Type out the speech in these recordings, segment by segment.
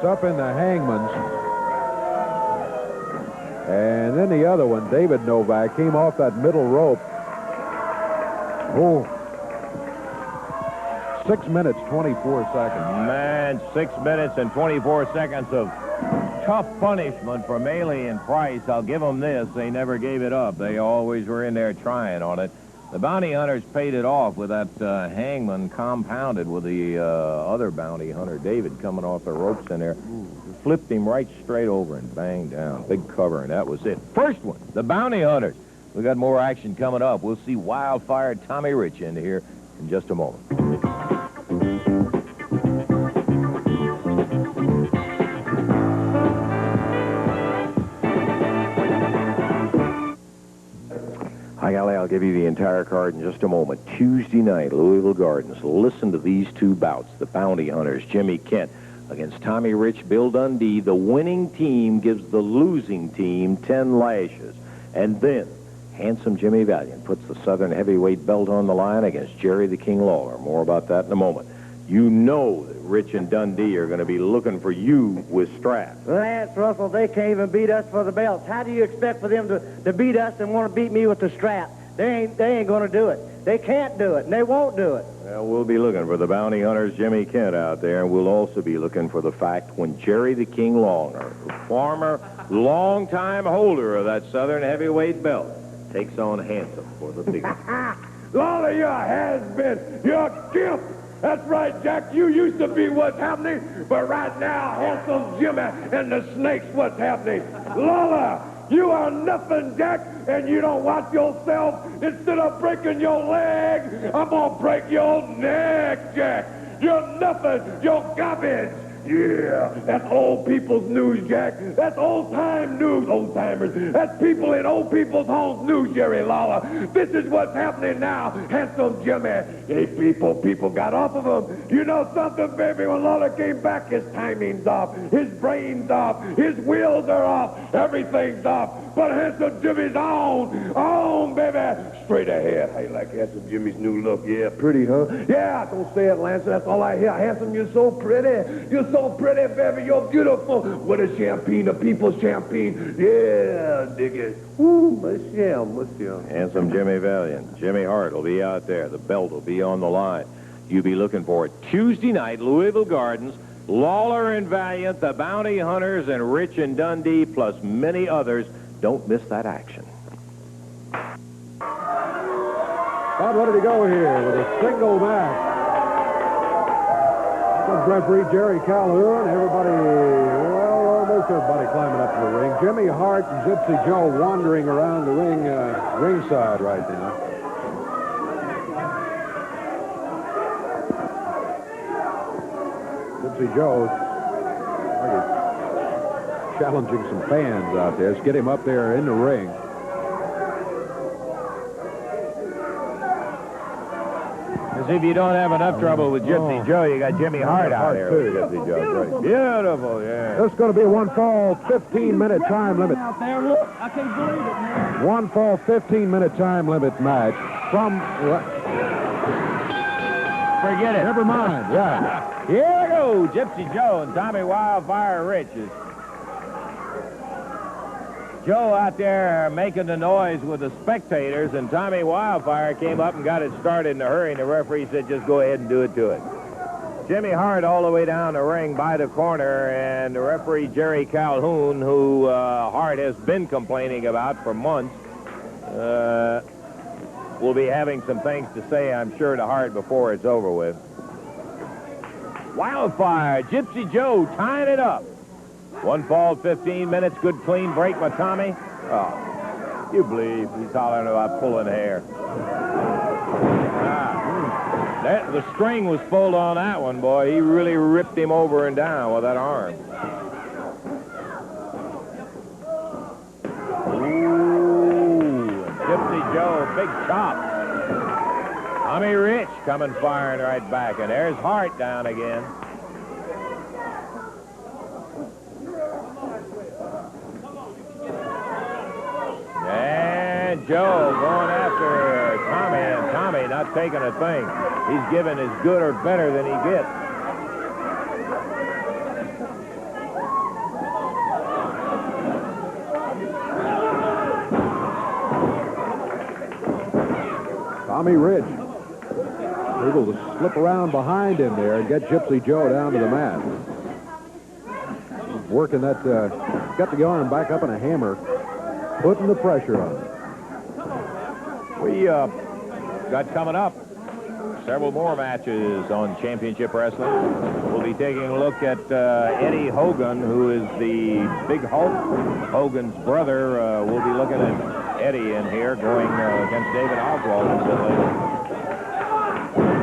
horse up in the hangman's. And then the other one, David Novak, came off that middle rope. Oh. 6 minutes, 24 seconds. Man, 6 minutes and 24 seconds of tough punishment for Maley and Price. I'll give them this. They never gave it up. They always were in there trying on it. The bounty hunters paid it off with that hangman compounded with the other bounty hunter, David, coming off the ropes in there. Flipped him right straight over and banged down. Big cover, and that was it. First one, the bounty hunters. We got more action coming up. We'll see Wildfire Tommy Rich in here in just a moment. Hi, Golly, I'll give you the entire card in just a moment. Tuesday night, Louisville Gardens. Listen to these two bouts. The bounty hunters, Jimmy Kent against Tommy Rich, Bill Dundee. The winning team gives the losing team 10 lashes. And then handsome Jimmy Valiant puts the Southern heavyweight belt on the line against Jerry the King Lawler. More about that in a moment. You know that Rich and Dundee are going to be looking for you with straps. Lance Russell, they can't even beat us for the belts. How do you expect for them to beat us and want to beat me with the strap? They ain't going to do it. They can't do it, and they won't do it. Well, we'll be looking for the bounty hunters, Jimmy Kent, out there, and we'll also be looking for the fact when Jerry the King Lawler, former long-time holder of that Southern heavyweight belt, takes on Handsome for the big one. Lawler, you're a has-been. You're a gimp. That's right, Jack. You used to be what's happening, but right now, Handsome Jimmy and the Snake's what's happening. Lawler, you are nothing, Jack, and you don't watch yourself. Instead of breaking your leg, I'm going to break your neck, Jack. You're nothing. You're garbage. Yeah, that's old people's news, Jack. That's old-time news, old-timers. That's people in old people's homes news, Jerry Lawler. This is what's happening now, Handsome Jimmy. Hey, people got off of him. You know something, baby? When Lawler came back, his timing's off, his brain's off, his wheels are off, everything's off. But Handsome Jimmy's on, baby. Straight ahead. How you like Handsome Jimmy's new look? Yeah, pretty, huh? Yeah, don't say it, Lancer. That's all I hear. Handsome, you're so pretty. You're so pretty, baby. You're beautiful. What is champagne? The people's champagne. Yeah, dig it. Ooh, monsieur. Handsome Jimmy Valiant. Jimmy Hart will be out there. The belt will be on the line. You'll be looking for it. Tuesday night, Louisville Gardens. Lawler and Valiant, the bounty hunters, and Rich and Dundee, plus many others. Don't miss that action. About ready to go here with a single match. That's referee Jerry Calhoun. Everybody, well, almost everybody climbing up to the ring. Jimmy Hart and Gypsy Joe wandering around the ring, ringside right now. Gypsy Joe challenging some fans out there. Let's get him up there in the ring. As if you don't have enough trouble with Gypsy Joe, you got Jimmy Hart out there with Gypsy Joe. Right. Beautiful, yeah. This is going to be a one-fall, 15-minute time limit. Out there, look, I can't believe it, man. One-fall, 15-minute time limit match from... Forget it. Never mind, yeah. Here we go, Gypsy Joe and Tommy Wildfire Rich. Joe out there making the noise with the spectators, and Tommy Wildfire came up and got it started in a hurry, and the referee said, just go ahead and do it to it. Jimmy Hart all the way down the ring by the corner, and the referee Jerry Calhoun, who Hart has been complaining about for months, will be having some things to say, I'm sure, to Hart before it's over with. Wildfire, Gypsy Joe tying it up. One fall, 15 minutes, good clean break by Tommy. Oh, you believe he's hollering about pulling hair. The string was pulled on that one, boy. He really ripped him over and down with that arm. Ooh, Gypsy Joe, big chop. Tommy Rich coming firing right back, and there's Hart down again. And Joe going after Tommy, and Tommy not taking a thing. He's giving as good or better than he gets. Tommy Rich able to slip around behind him there and get Gypsy Joe down to the mat. He's working that, got the arm back up in a hammer, putting the pressure on him. We got coming up several more matches on Championship Wrestling. We'll be taking a look at Eddie Hogan, who is the Big Hulk. Hogan's brother. We'll be looking at Eddie in here going against David Oswald a bit later.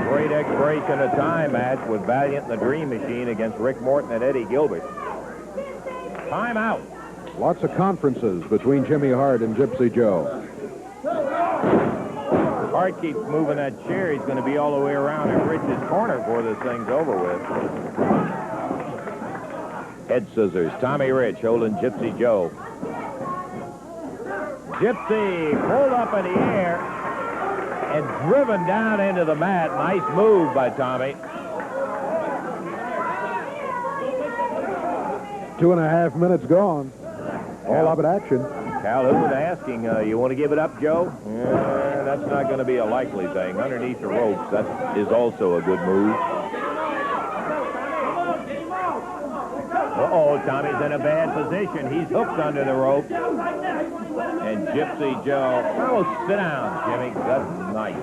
Great expiration of time match with Valiant and the Dream Machine against Rick Morton and Eddie Gilbert. Time out. Lots of conferences between Jimmy Hart and Gypsy Joe. Hart keeps moving that chair. He's going to be all the way around in Rich's corner before this thing's over with. Head scissors. Tommy Rich holding Gypsy Joe. Gypsy pulled up in the air and driven down into the mat. Nice move by Tommy. 2.5 minutes gone. All up at action. Calhoun asking, you want to give it up, Joe? Yeah, that's not going to be a likely thing. Underneath the ropes, that is also a good move. Uh-oh, Tommy's in a bad position. He's hooked under the rope. And Gypsy Joe, oh, sit down, Jimmy. That's nice.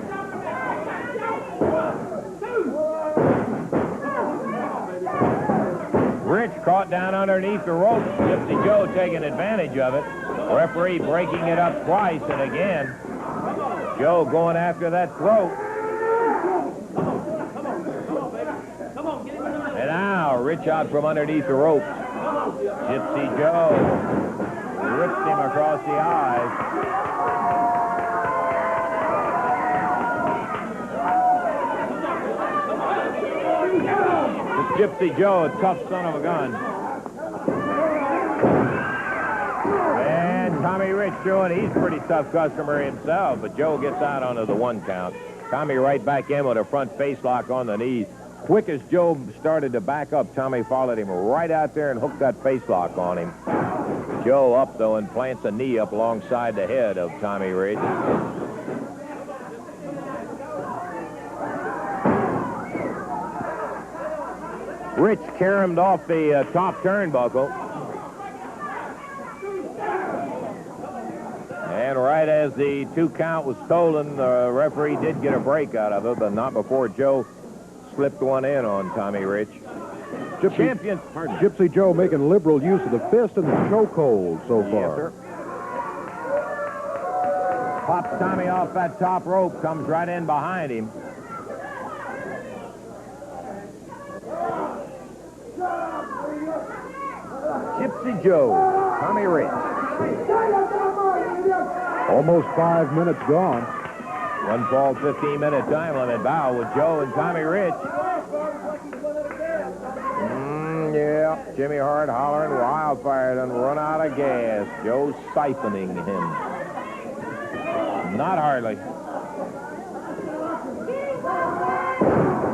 Rich caught down underneath the rope. Gypsy Joe taking advantage of it. Referee breaking it up twice, and again, Joe going after that throat. And now, Rich out from underneath the ropes. Gypsy Joe ripped him across the eyes. This Gypsy Joe, a tough son of a gun. Tommy Rich showing he's a pretty tough customer himself, but Joe gets out onto the 1 count. Tommy right back in with a front face lock on the knees. Quick as Joe started to back up, Tommy followed him right out there and hooked that face lock on him. Joe up, though, and plants a knee up alongside the head of Tommy Rich. Rich caromed off the top turnbuckle. And right as the 2 count was stolen, the referee did get a break out of it, but not before Joe slipped one in on Tommy Rich. Gypsy Joe making liberal use of the fist and the chokehold so far. Yes, sir. Pops Tommy off that top rope, comes right in behind him. Gypsy Joe, Tommy Rich. Almost 5 minutes gone. 1 fall, 15-minute time limit bow with Joe and Tommy Rich. Yeah, Jimmy Hart hollering wildfire done run out of gas. Joe siphoning him. Not hardly.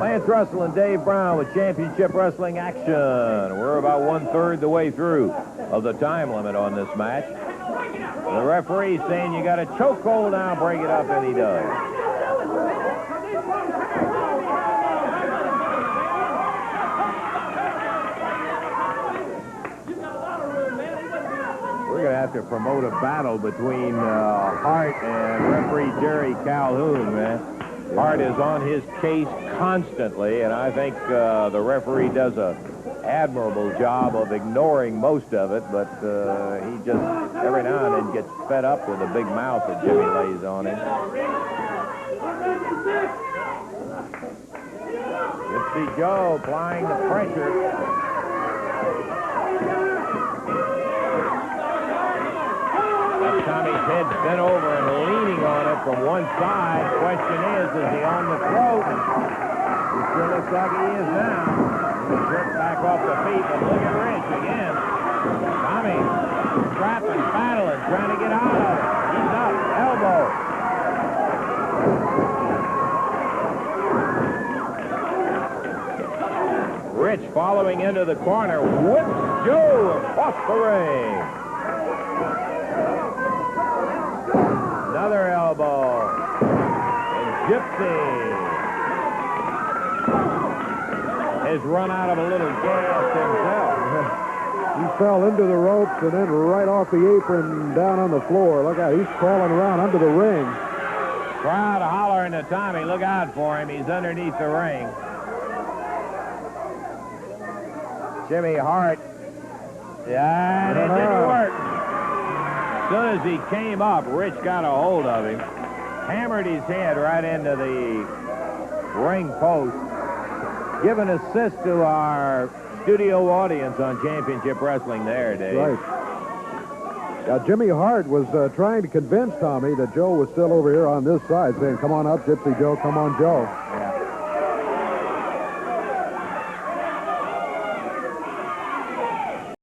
Lance Russell and Dave Brown with Championship Wrestling action. We're about 1/3 the way through of the time limit on this match. The referee saying you got a chokehold now, break it up, and he does. We're going to have to promote a battle between Hart and referee Jerry Calhoun, man. Hart is on his case constantly, and I think the referee does a admirable job of ignoring most of it, but he just every now and then gets fed up with the big mouth that Jimmy lays on him. Gypsy Joe applying the pressure. Tommy's head bent over and leaning on it from one side. Question is he on the throat? He sure looks like he is now. He's jerked back off the feet, but look at Rich again. Tommy strapping, battling, trying to get out of it. He's up, elbow. Rich following into the corner, whips Joe across the ring. Another elbow. And Gypsy has run out of a little gas himself. He fell into the ropes and then right off the apron down on the floor. Look out, he's crawling around under the ring. Crowd hollering to Tommy, look out for him. He's underneath the ring. Jimmy Hart. Yeah, and it didn't work. As soon as he came up, Rich got a hold of him, hammered his head right into the ring post. Give an assist to our studio audience on Championship Wrestling there, Dave. Right. Jimmy Hart was trying to convince Tommy that Joe was still over here on this side, saying, come on up, Gypsy Joe, come on, Joe.